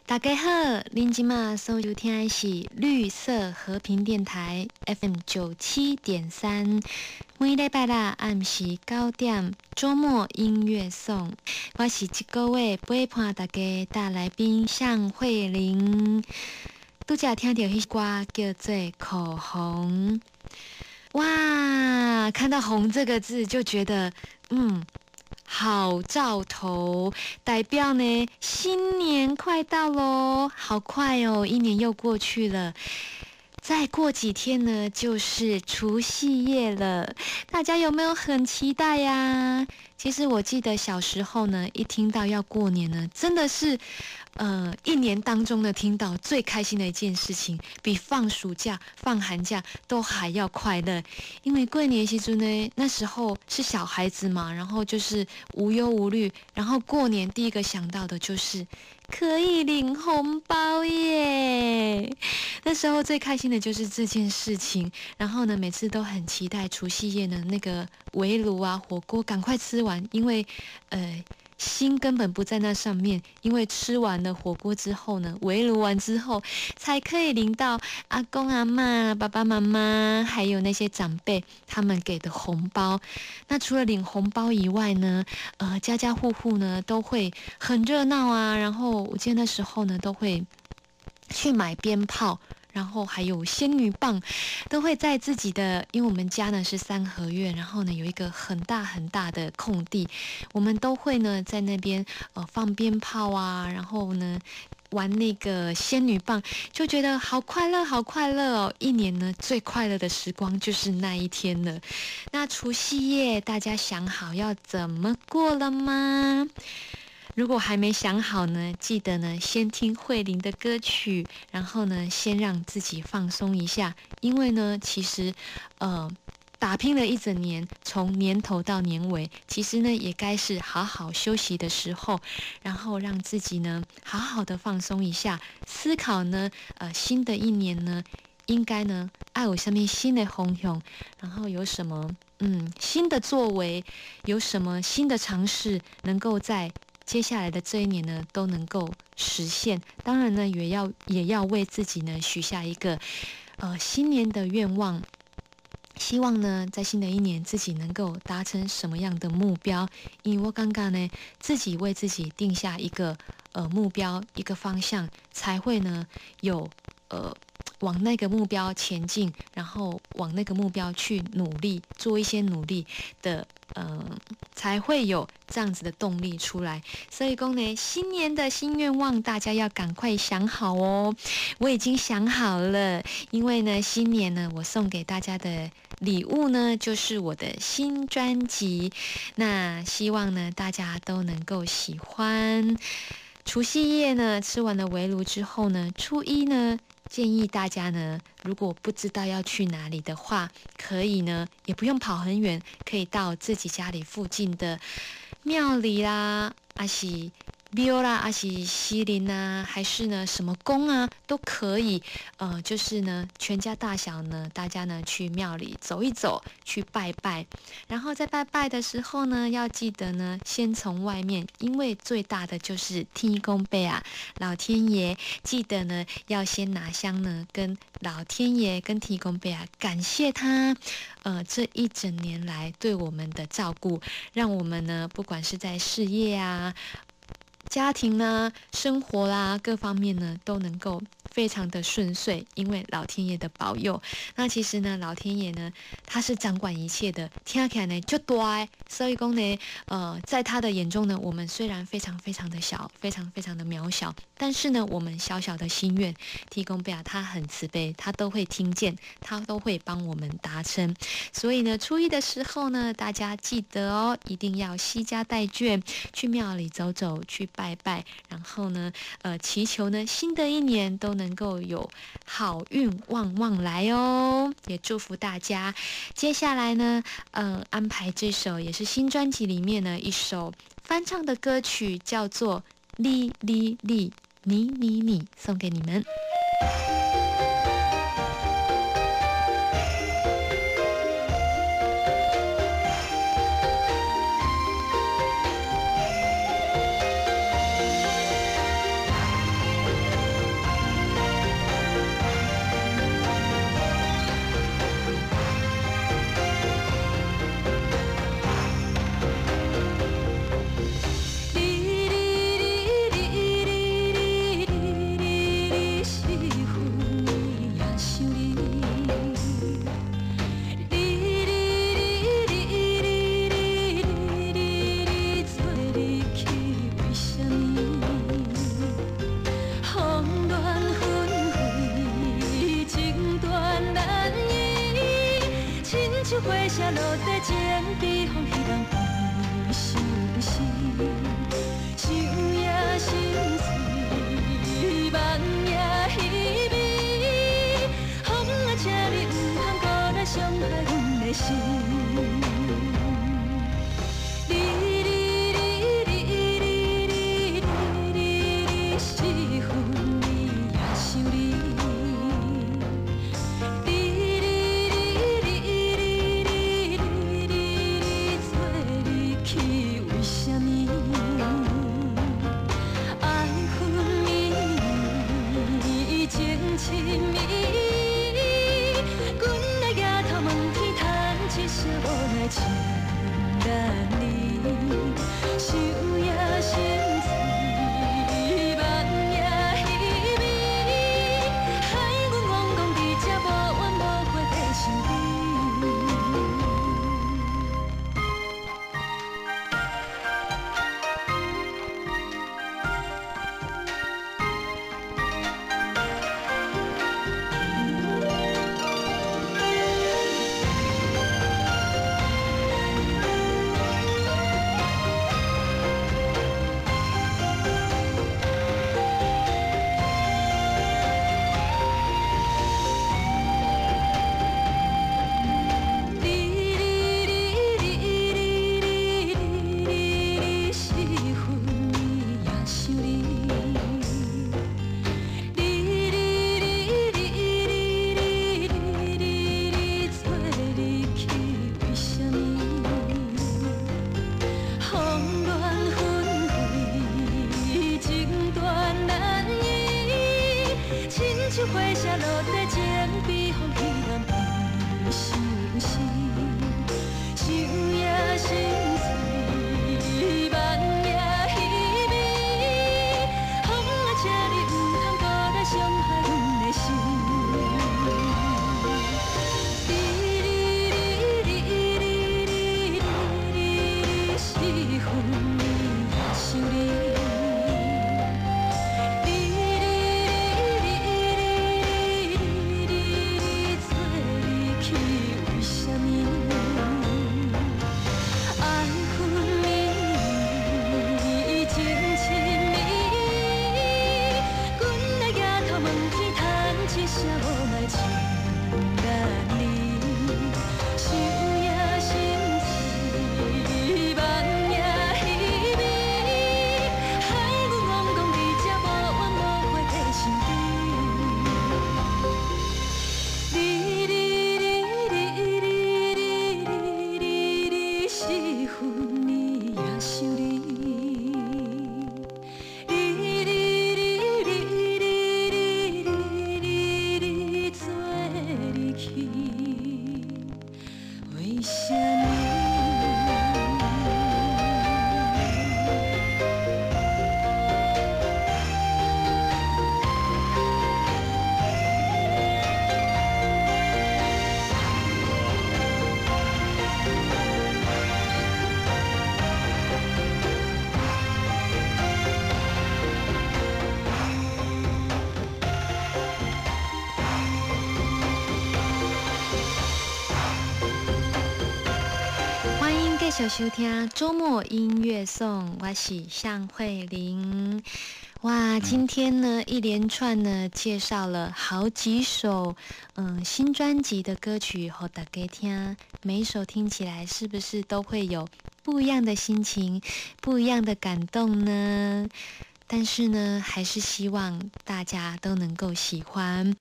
大家好，您今嘛收听的是绿色和平电台 FM97.3，每礼拜六暗时9点周末音乐颂，我是这个月陪伴大家大来宾向慧玲，拄则听到迄歌叫做《口红》，哇，看到红这个字就觉得好兆头，代表呢新年快到咯，好快哦，一年又过去了。再过几天呢，就是除夕夜了，大家有没有很期待呀？其实我记得小时候呢，一听到要过年呢，真的是，一年当中呢，听到最开心的一件事情，比放暑假、放寒假都还要快乐。因为过年时阵呢，那时候是小孩子嘛，然后就是无忧无虑，然后过年第一个想到的就是可以领红包耶。那时候最开心的就是这件事情，然后呢，每次都很期待除夕夜呢那个围炉啊火锅赶快吃完，因为心根本不在那上面，因为吃完了火锅之后呢，围炉完之后才可以领到阿公阿嬷、爸爸妈妈还有那些长辈他们给的红包。那除了领红包以外呢，家家户户呢都会很热闹啊，然后我记得那时候呢都会去买鞭炮，然后还有仙女棒，都会在自己的，因为我们家呢是三合院，然后呢有一个很大很大的空地，我们都会呢在那边放鞭炮啊，然后呢玩那个仙女棒，就觉得好快乐好快乐哦！一年呢最快乐的时光就是那一天了。那除夕夜大家想好要怎么过了吗？如果还没想好呢，记得呢先听慧玲的歌曲，然后呢先让自己放松一下，因为呢其实打拼了一整年，从年头到年尾，其实呢也该是好好休息的时候，然后让自己呢好好的放松一下，思考呢新的一年呢应该呢爱有上面新的方向，然后有什么新的作为，有什么新的尝试，能够在接下来的这一年呢，都能够实现。当然呢，也要为自己呢许下一个新年的愿望。希望呢，在新的一年自己能够达成什么样的目标？因为我刚刚呢，自己为自己定下一个目标，一个方向，才会呢有往那个目标前进，然后往那个目标去努力，做一些努力的。才会有这样子的动力出来。所以说呢，新年的新愿望，大家要赶快想好哦。我已经想好了，因为呢，新年呢，我送给大家的礼物呢，就是我的新专辑。那希望呢，大家都能够喜欢。除夕夜呢，吃完了围炉之后呢，初一呢。建议大家呢，如果不知道要去哪里的话，可以呢，也不用跑很远，可以到自己家里附近的庙里啦，还是庙啦，还是西林啊，还是呢什么宫啊，都可以。就是呢，全家大小呢，大家呢去庙里走一走，去拜拜。然后在拜拜的时候呢，要记得呢，先从外面，因为最大的就是天公伯啊，老天爷，记得呢要先拿香呢，跟老天爷跟天公伯啊，感谢他，这一整年来对我们的照顾，让我们呢，不管是在事业啊。家庭呢，生活啦，各方面呢都能够非常的顺遂，因为老天爷的保佑。那其实呢，老天爷呢，他是掌管一切的，听起来呢就对，所以说呢，在他的眼中呢，我们虽然非常非常的小，非常非常的渺小，但是呢，我们小小的心愿，天公伯啊，他很慈悲，他都会听见，他都会帮我们达成。所以呢，初一的时候呢，大家记得哦，一定要携家带眷去庙里走走，去拜拜，然后呢，祈求呢新的一年都能够有好运旺旺来哦，也祝福大家。接下来呢，安排这首也是新专辑里面呢一首翻唱的歌曲，叫做《哩哩哩你你你》，送给你们。花谢落地情，比风彼人悲伤时，想也心碎，梦也稀微。风啊，请你唔通搁来伤害阮的心。继续收听周末音乐颂，我是向慧玲。哇，今天呢一连串呢介绍了好几首新专辑的歌曲给大家听，每一首听起来是不是都会有不一样的心情、不一样的感动呢？但是呢，还是希望大家都能够喜欢。